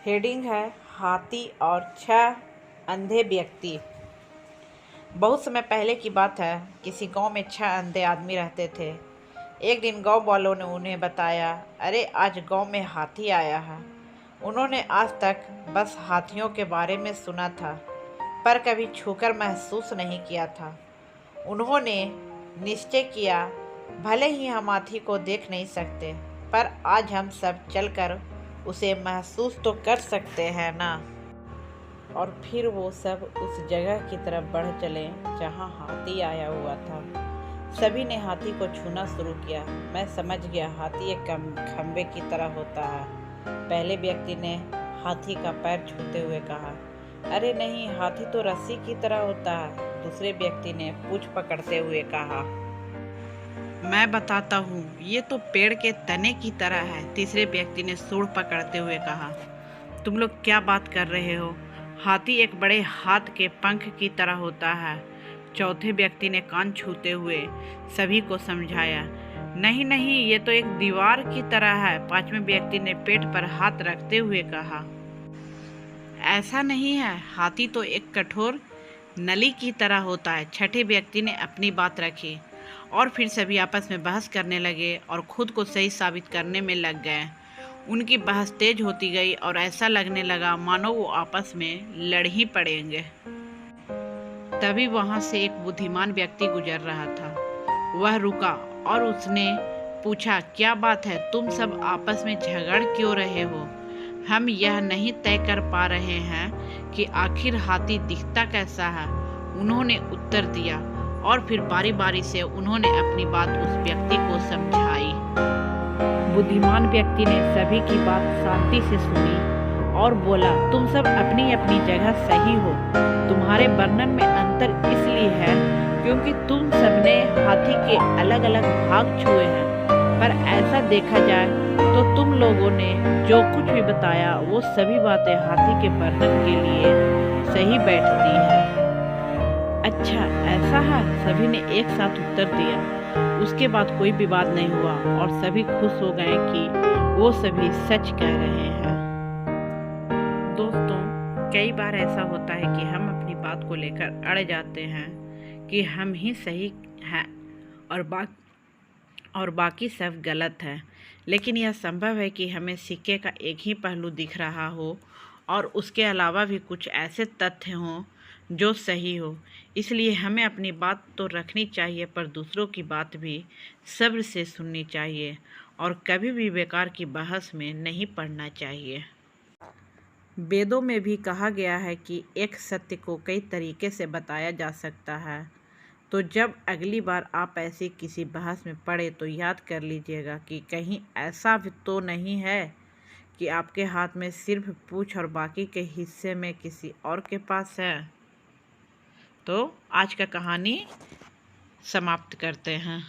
Heading है हाथी और 6 अंधे व्यक्ति। बहुत समय पहले की बात है। किसी गांव में 6 अंधे आदमी रहते थे। एक दिन गांव वालों ने उन्हें बताया, अरे आज गांव में हाथी आया है। उन्होंने आज तक बस हाथियों के बारे में सुना था, पर कभी छूकर महसूस नहीं किया था। उन्होंने निश्चय किया, भले ही हम हाथी को देख नहीं सकते, पर आज हम सब चलकर उसे महसूस तो कर सकते हैं ना। और फिर वो सब उस जगह की तरफ बढ़ चले जहाँ हाथी आया हुआ था। सभी ने हाथी को छूना शुरू किया। मैं समझ गया, हाथी एक खंबे की तरह होता है। पहले व्यक्ति ने हाथी का पैर छूते हुए कहा, अरे नहीं, हाथी तो रस्सी की तरह होता है। दूसरे व्यक्ति ने पूंछ पकड़ते हुए कहा, मैं बताता हूँ, ये तो पेड़ के तने की तरह है। तीसरे व्यक्ति ने सूंड पकड़ते हुए कहा, तुम लोग क्या बात कर रहे हो? हाथी एक बड़े हाथ के पंख की तरह होता है। चौथे व्यक्ति ने कान छूते हुए सभी को समझाया, नहीं नहीं, ये तो एक दीवार की तरह है। पांचवें व्यक्ति ने पेट पर हाथ रखते हुए कहा, ऐसा नहीं है, हाथी तो एक कठोर नली की तरह होता है। छठे व्यक्ति ने अपनी बात रखी और फिर सभी आपस में बहस करने लगे और खुद को सही साबित करने में लग गए। उनकी बहस तेज होती गई और ऐसा लगने लगा मानो वो आपस में लड़ ही पड़ेंगे। तभी वहां से एक बुद्धिमान व्यक्ति गुजर रहा था। वह रुका और उसने पूछा, क्या बात है, तुम सब आपस में झगड़ क्यों रहे हो? हम यह नहीं तय कर पा रहे हैं कि आखिर हाथी दिखता कैसा है। उन्होंने उत्तर दिया और फिर बारी बारी से उन्होंने अपनी बात उस व्यक्ति को समझाई। बुद्धिमान व्यक्ति ने सभी की बात शांति से सुनी और बोला, तुम सब अपनी अपनी जगह सही हो। तुम्हारे वर्णन में अंतर इसलिए है क्योंकि तुम सबने हाथी के अलग अलग भाग छुए हैं, पर ऐसा देखा जाए तो तुम लोगों ने जो कुछ भी बताया वो सभी बातें हाथी के वर्णन के लिए सही बैठती है। अच्छा ऐसा है, सभी ने एक साथ उत्तर दिया। उसके बाद कोई विवाद नहीं हुआ और सभी खुश हो गए कि वो सभी सच कह रहे हैं। दोस्तों, कई बार ऐसा होता है कि हम अपनी बात को लेकर अड़ जाते हैं कि हम ही सही हैं और बाकी सब गलत है। लेकिन यह संभव है कि हमें सिक्के का एक ही पहलू दिख रहा हो और उसके अलावा भी कुछ ऐसे तथ्य हों जो सही हो। इसलिए हमें अपनी बात तो रखनी चाहिए, पर दूसरों की बात भी सब्र से सुननी चाहिए और कभी भी बेकार की बहस में नहीं पड़ना चाहिए। वेदों में भी कहा गया है कि एक सत्य को कई तरीके से बताया जा सकता है। तो जब अगली बार आप ऐसी किसी बहस में पड़े तो याद कर लीजिएगा कि कहीं ऐसा भी तो नहीं है कि आपके हाथ में सिर्फ पूंछ और बाकी के हिस्से में किसी और के पास है। तो आज का कहानी समाप्त करते हैं।